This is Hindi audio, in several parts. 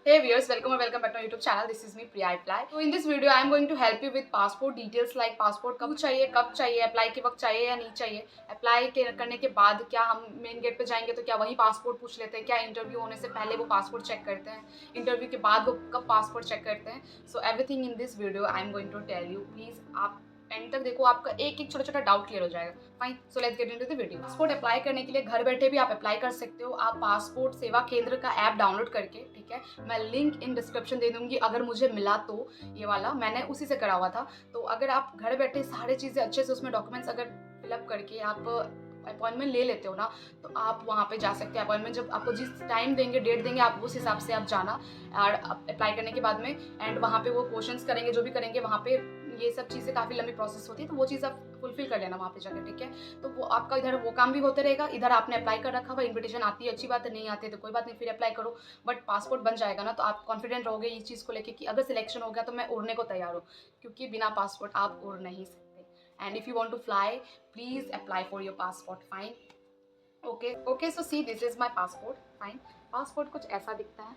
Hey viewers, welcome or welcome back to my YouTube channel. This is me Priya Apply. So in this video I am going to help you with passport details like passport कब चाहिए, अप्लाई के वक्त चाहिए या नहीं चाहिए, अप्लाई करने के बाद क्या हम मेन गेट पे जाएंगे तो क्या वहीं पासपोर्ट पूछ लेते हैं, क्या इंटरव्यू होने से पहले वो पासपोर्ट चेक करते हैं, इंटरव्यू के बाद वो कब पासपोर्ट चेक करते हैं. So everything in this video I am going to tell you. Please आप एंड तक देखो, आपका एक एक छोटा छोटा डाउट क्लियर हो जाएगा. Fine, so let's get into the video. Passport apply करने के लिए घर बैठे भी आप अप्लाई कर सकते हो. आप पासपोर्ट सेवा केंद्र का ऐप डाउनलोड करके, ठीक है, मैं लिंक इन डिस्क्रिप्शन दे दूंगी अगर मुझे मिला तो. ये वाला मैंने उसी से करा हुआ था. तो अगर आप घर बैठे सारी चीज़ें अच्छे से उसमें डॉक्यूमेंट्स अगर फिलअप करके आप अपॉइंटमेंट ले लेते हो ना, तो आप वहाँ पे जा सकते हैं. अपॉइंटमेंट जब आपको जिस टाइम देंगे, डेट देंगे, आप उस हिसाब से आप जाना और अप्लाई करने के बाद में. एंड वहाँ पे वो क्वेश्चंस करेंगे, जो भी करेंगे वहाँ पे. ये सब चीज़ें काफ़ी लंबी प्रोसेस होती है, तो वो चीज़ आप फुलफिल कर लेना वहाँ पे जाकर, ठीक है. तो वो आपका इधर वो काम भी होते रहेगा, इधर आपने अप्लाई कर रखा हुआ, इन्विटेशन आती है, अच्छी बात है. नहीं आती है तो कोई बात नहीं, फिर अप्लाई करो. बट पासपोर्ट बन जाएगा ना, तो आप कॉन्फिडेंट रहोगे इस चीज़ को लेकर कि अगर सिलेक्शन हो गया तो मैं उड़ने को तैयार हूँ, क्योंकि बिना पासपोर्ट आप उड़ नहीं सकते. And if you want to fly, please apply for your passport. Fine, okay. So see, this is my passport. Fine, passport कुछ ऐसा दिखता है.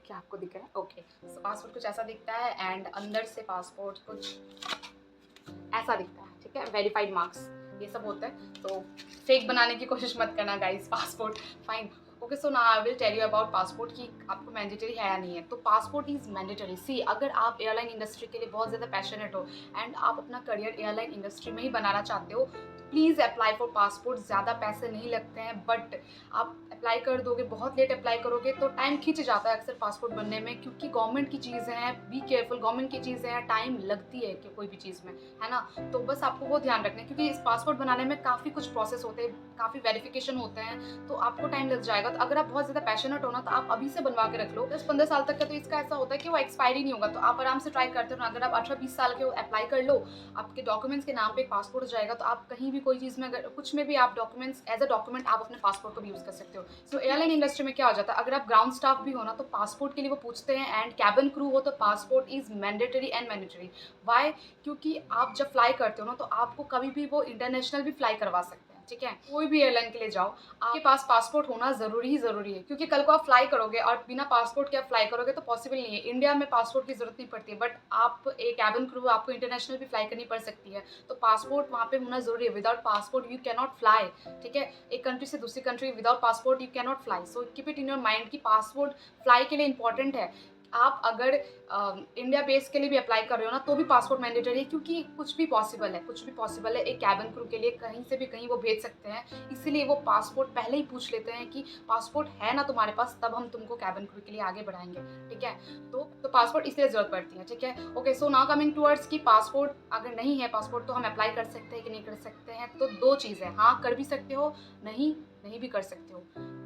क्या आपको दिख रहा है? ओके. सो पासपोर्ट कुछ ऐसा दिखता है एंड अंदर से पासपोर्ट कुछ ऐसा दिखता है, ठीक है. वेरीफाइड मार्क्स ये सब होता है, तो फेक बनाने की कोशिश मत करना guys. Passport fine. Okay, so now I will tell you about passport कि आपको मैंडेटरी है या नहीं है. तो पासपोर्ट इज़ मैंडेटरी. सी, अगर आप एयरलाइन इंडस्ट्री के लिए बहुत ज़्यादा पैशनेट हो एंड आप अपना करियर एयरलाइन इंडस्ट्री में ही बनाना चाहते हो, तो प्लीज़ अप्लाई फॉर पासपोर्ट. ज़्यादा पैसे नहीं लगते हैं, बट आप अप्लाई कर दोगे, बहुत लेट अप्लाई करोगे तो टाइम खींच जाता है अक्सर पासपोर्ट बनने में, क्योंकि गवर्नमेंट की चीज़ें हैं. बी केयरफुल, गवर्नमेंट की चीज़ें हैं, टाइम लगती है कि कोई भी चीज़ में, है ना. तो बस आपको वो ध्यान रखना है, क्योंकि इस पासपोर्ट बनाने में काफ़ी कुछ प्रोसेस होते हैं, काफ़ी वेरिफिकेशन होते हैं, तो आपको टाइम लग जाएगा. तो अगर आप बहुत ज़्यादा पैशनेट हो ना, तो आप अभी से बनवा के रख लो. 10-15 साल तक का तो इसका ऐसा होता है कि वो एक्सपायरी नहीं होगा, तो आप आराम से ट्राई करते हो ना. अगर आप 18-20 साल के हो, अप्लाई कर लो, आपके डॉक्यूमेंट्स के नाम पे एक पासपोर्ट हो जाएगा, तो आप कहीं भी कोई चीज़ में अगर कुछ में भी आप डॉक्यूमेंट्स एज अ डॉक्यूमेंट आप अपने पासपोर्ट को भी यूज़ कर सकते हो. सो एयरलाइन इंडस्ट्री में क्या हो जाता है, अगर आप ग्राउंड स्टाफ भी हो ना, तो पासपोर्ट के लिए वो पूछते हैं. एंड कैबिन क्रू हो तो passport is mandatory and mandatory. Why? क्योंकि आप जब फ्लाई करते हो ना, तो आपको कभी भी वो इंटरनेशनल भी फ्लाई करवा सकते हैं, ठीक है. कोई भी एयरलाइन के लिए जाओ, आपके पास पासपोर्ट होना ज़रूरी ही ज़रूरी है, क्योंकि कल को आप फ्लाई करोगे और बिना पासपोर्ट के आप फ्लाई करोगे तो पॉसिबल नहीं है. इंडिया में पासपोर्ट की ज़रूरत नहीं पड़ती है, बट आप एक कैबिन क्रू, आपको इंटरनेशनल भी फ्लाई करनी पड़ सकती है, तो पासपोर्ट वहाँ पे होना ज़रूरी है. Without passport you can not fly, ठीक है. एक कंट्री से दूसरी country without passport you can not fly. So keep it in your mind कि पासपोर्ट फ्लाई के लिए इंपॉर्टेंट है. आप अगर इंडिया बेस के लिए भी अप्लाई कर रहे हो ना, तो भी पासपोर्ट मैंडेटरी है, क्योंकि कुछ भी पॉसिबल है, कुछ भी पॉसिबल है. एक कैबिन क्रू के लिए कहीं से भी कहीं वो भेज सकते हैं, इसीलिए वो पासपोर्ट पहले ही पूछ लेते हैं कि पासपोर्ट है ना तुम्हारे पास, तब हम तुमको कैबिन क्रू के लिए आगे बढ़ाएंगे, ठीक है. तो पासपोर्ट इसलिए ज़रूरत पड़ती है, ठीक है. Okay, so now coming towards कि पासपोर्ट अगर नहीं है पासपोर्ट, तो हम अप्लाई कर सकते हैं कि नहीं कर सकते हैं. तो दो चीज़ें, हाँ कर भी सकते हो, नहीं नहीं भी कर सकते हो.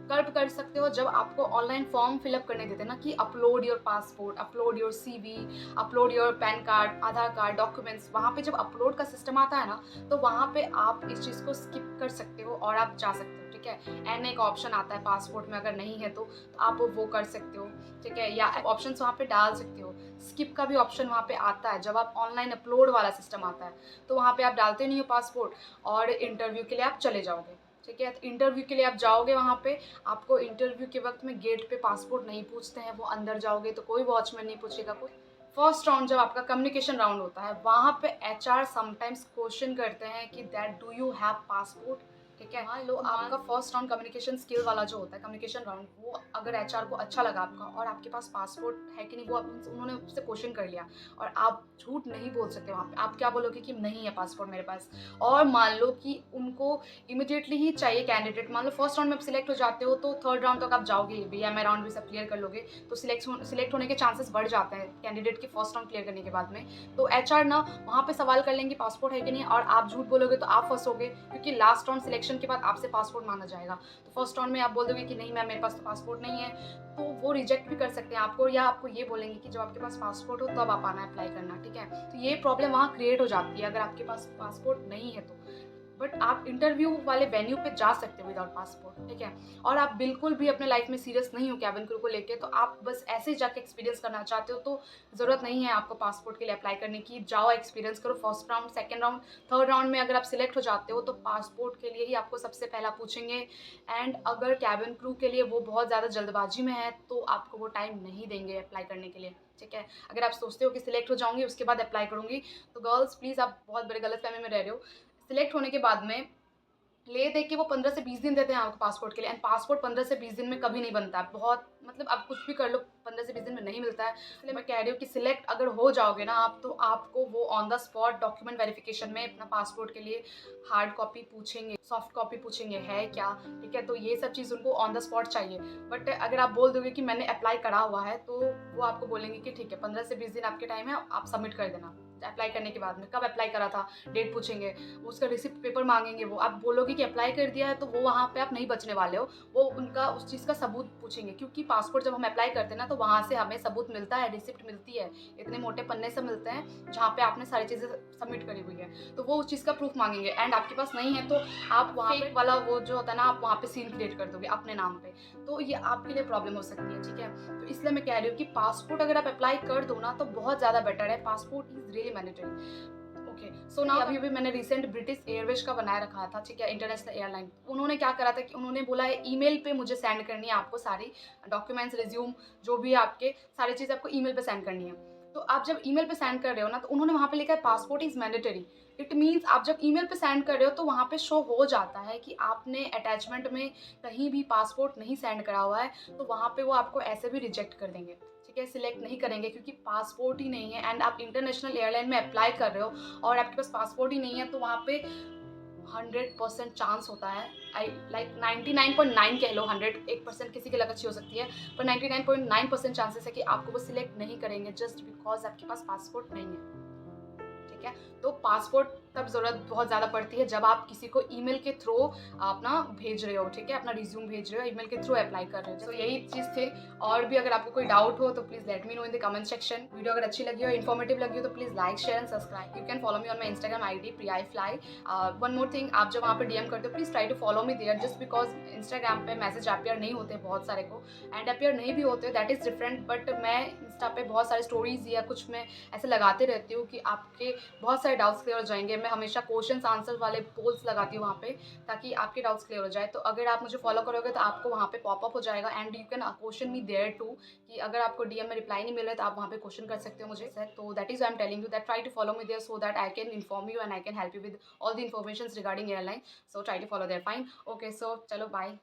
कर सकते हो जब आपको ऑनलाइन फॉर्म फिलअप करने देते हैं ना, कि upload your passport, upload your CV, upload your pan card, Aadhaar card, documents. वहाँ पे जब अपलोड का सिस्टम आता है ना, तो वहाँ पे आप इस चीज़ को स्किप कर सकते हो और आप जा सकते हो, ठीक है. एन एक ऑप्शन आता है पासपोर्ट में, अगर नहीं है तो आप वो कर सकते हो, ठीक है. या ऑप्शंस वहाँ पे डाल सकते हो. स्किप का भी ऑप्शन वहाँ पे आता है जब आप ऑनलाइन अपलोड वाला सिस्टम आता है, तो वहाँ पे आप डालते नहीं हो पासपोर्ट और इंटरव्यू के लिए आप चले जाओगे, ठीक है. तो इंटरव्यू के लिए आप जाओगे, वहाँ पे आपको इंटरव्यू के वक्त में गेट पे पासपोर्ट नहीं पूछते हैं. वो अंदर जाओगे तो कोई वॉचमैन नहीं पूछेगा, कोई. फर्स्ट राउंड जब आपका कम्युनिकेशन राउंड होता है, वहाँ पे HR समटाइम्स क्वेश्चन करते हैं कि that do you have passport, ठीक है. मान लो आपका फर्स्ट राउंड कम्युनिकेशन स्किल वाला जो होता है, कम्युनिकेशन राउंड, वो अगर HR को अच्छा लगा आपका और आपके पास पासपोर्ट है कि नहीं, वो उन्होंने उससे क्वेश्चन कर लिया और आप झूठ नहीं बोल सकते वहाँ पे. आप क्या बोलोगे कि नहीं है पासपोर्ट मेरे पास. और मान लो कि उनको इमिडिएटली ही चाहिए कैंडिडेट. मान लो फर्स्ट राउंड में आप सिलेक्ट हो जाते हो, तो थर्ड राउंड तक आप जाओगे, BMI राउंड भी सब क्लियर कर लोगे, तो सिलेक्ट होने के चांसेस बढ़ जाते हैं कैंडिडेट के फर्स्ट राउंड क्लियर करने के बाद में. तो HR ना वहाँ पे सवाल कर लेंगे पासपोर्ट है कि नहीं, और आप झूठ बोलोगे तो आप फंसोगे, क्योंकि लास्ट राउंड सिलेक्शन के बाद आपसे पासपोर्ट मांगा जाएगा. तो फर्स्ट राउंड में आप बोल दोगे कि नहीं मैम मेरे पास तो पासपोर्ट नहीं है, तो वो रिजेक्ट भी कर सकते हैं आपको, या आपको ये बोलेंगे कि जब आपके पास पासपोर्ट हो तब आप आना अप्लाई करना, ठीक है. तो ये प्रॉब्लम वहाँ क्रिएट हो जाती है अगर आपके पास पासपोर्ट नहीं है तो. बट आप इंटरव्यू वाले वेन्यू पे जा सकते हो विदाउट पासपोर्ट, ठीक है। और आप बिल्कुल भी अपने लाइफ में सीरियस नहीं हो कैबिन क्रू को लेके, तो आप बस ऐसे ही जाके एक्सपीरियंस करना चाहते हो, तो ज़रूरत नहीं है आपको पासपोर्ट के लिए अप्लाई करने की। जाओ, एक्सपीरियंस करो, first round, second round, third round में अगर आप सिलेक्ट हो जाते हो तो पासपोर्ट के लिए ही आपको सबसे पहला पूछेंगे। एंड अगर कैबिन क्रू के लिए वो बहुत ज़्यादा जल्दबाजी में है तो आपको वो टाइम नहीं देंगे अप्लाई करने के लिए, ठीक है। अगर आप सोचते हो कि सिलेक्ट हो जाऊंगी उसके बाद अप्लाई करूंगी, तो गर्ल्स प्लीज़ आप बहुत बड़े गलतफहमी में रह रहे हो। सिलेक्ट होने के बाद में ले दे के वो 15 से 20 दिन देते हैं आपको पासपोर्ट के लिए, एंड पासपोर्ट 15 से 20 दिन में कभी नहीं बनता है। बहुत मतलब आप कुछ भी कर लो, 15 से 20 दिन में नहीं मिलता है। इसलिए मैं कह रही हूँ कि सिलेक्ट अगर हो जाओगे ना आप, तो आपको वो on the spot document verification में अपना पासपोर्ट के लिए हार्ड कॉपी पूछेंगे, सॉफ्ट कॉपी पूछेंगे है क्या, ठीक है। तो ये सब चीज़ उनको ऑन द स्पॉट चाहिए। बट अगर आप बोल दोगे कि मैंने अप्लाई करा हुआ है, तो वो आपको बोलेंगे कि ठीक है 15 से 20 दिन आपके टाइम है, आप सबमिट कर देना। अप्लाई करने के बाद में कब अप्लाई करा था, डेट पूछेंगे, उसका रिसिप्ट पेपर मांगेंगे। वो आप बोलोगे कि अप्लाई कर दिया है, तो वो वहाँ पे आप नहीं बचने वाले हो, वो उनका उस चीज़ का सबूत पूछेंगे। क्योंकि पासपोर्ट जब हम अप्लाई करते हैं ना, तो वहाँ से हमें सबूत मिलता है, रिसिप्ट मिलती है, इतने मोटे पन्ने से मिलते हैं जहाँ पे आपने सारी चीज़ें सबमिट करी हुई है, तो वो उस चीज़ का प्रूफ मांगेंगे। एंड आपके पास नहीं है तो आप वहाँ पे वाला वो जो होता है ना, आप वहाँ पे सीन क्रिएट कर दोगे अपने नाम पे, तो ये आपके लिए प्रॉब्लम हो सकती है, ठीक है। तो इसलिए मैं कह रही हूँ कि पासपोर्ट अगर आप अप्लाई कर दो ना, तो बहुत ज़्यादा बेटर है। Passport is really mandatory. Okay, so ना अभी मैंने रिसेंट ब्रिटिश एयरवेज का बनाया रखा था, ठीक है, इंटरनेशनल एयरलाइन। उन्होंने क्या करा था कि उन्होंने बोला है ईमेल पे मुझे सेंड करनी है आपको सारी डॉक्यूमेंट्स, रिज्यूम, जो भी है आपके सारी चीज़ आपको ईमेल पे सेंड करनी है। तो आप जब ईमेल पे सेंड कर रहे हो ना, तो उन्होंने वहाँ पे लिखा है passport is mandatory. It means आप जब ईमेल पे सेंड कर रहे हो तो वहाँ पे शो हो जाता है कि आपने अटैचमेंट में कहीं भी पासपोर्ट नहीं सेंड करा हुआ है, तो वहाँ पे वो आपको ऐसे भी रिजेक्ट कर देंगे, ठीक है, सिलेक्ट नहीं करेंगे, क्योंकि पासपोर्ट ही नहीं है। एंड आप इंटरनेशनल एयरलाइन में अप्लाई कर रहे हो और आपके पास पासपोर्ट ही नहीं है, तो वहाँ पे 100% चांस होता है, आई लाइक 99.9 कह लो, 101% किसी की लक अच्छी हो सकती है, पर 99.9% चांसेस है कि आपको वो सिलेक्ट नहीं करेंगे जस्ट बिकॉज आपके पास पासपोर्ट नहीं है, ठीक है। तो पासपोर्ट तब ज़रूरत बहुत ज़्यादा पड़ती है जब आप किसी को ईमेल के थ्रू अपना भेज रहे हो, ठीक है, अपना रिज्यूम भेज रहे हो, ईमेल के थ्रू अप्लाई कर रहे हो। तो यही चीज़ थे। और भी अगर आपको कोई डाउट हो तो please let me know in the comment section. Video अगर अच्छी लगी हो, इन्फॉर्मेटिव लगी हो, तो please like, share and subscribe. You can follow me on my Instagram ID PRIFly। One more thing, आप जब वहाँ पे DM करते हो please try to follow me there, just because Instagram पे मैसेज अपियर नहीं होते बहुत सारे को, एंड अपियर नहीं भी होते, दैट इज़ डिफरेंट। बट मैं इंस्टा पे बहुत सारी स्टोरीज या कुछ मैं ऐसे लगाते रहती हूँ कि आपके बहुत सारे डाउट्स क्लियर हो जाएंगे। मैं हमेशा क्वेश्चन आंसर वाले पोल्स लगाती हूँ वहाँ पे, ताकि आपके डाउट्स क्लियर हो जाए। तो अगर आप मुझे फॉलो करोगे तो आपको वहाँ पे पॉपअप हो जाएगा, and you can question me there too, कि अगर आपको DM में रिप्लाई नहीं मिल रहा है तो आप वहाँ पे क्वेश्चन कर सकते हो मुझे। तो that is I am telling you that try to follow me there, so that I can inform you and I can help you with all the information regarding airline. So try to follow there, fine, okay, so चलो बाय।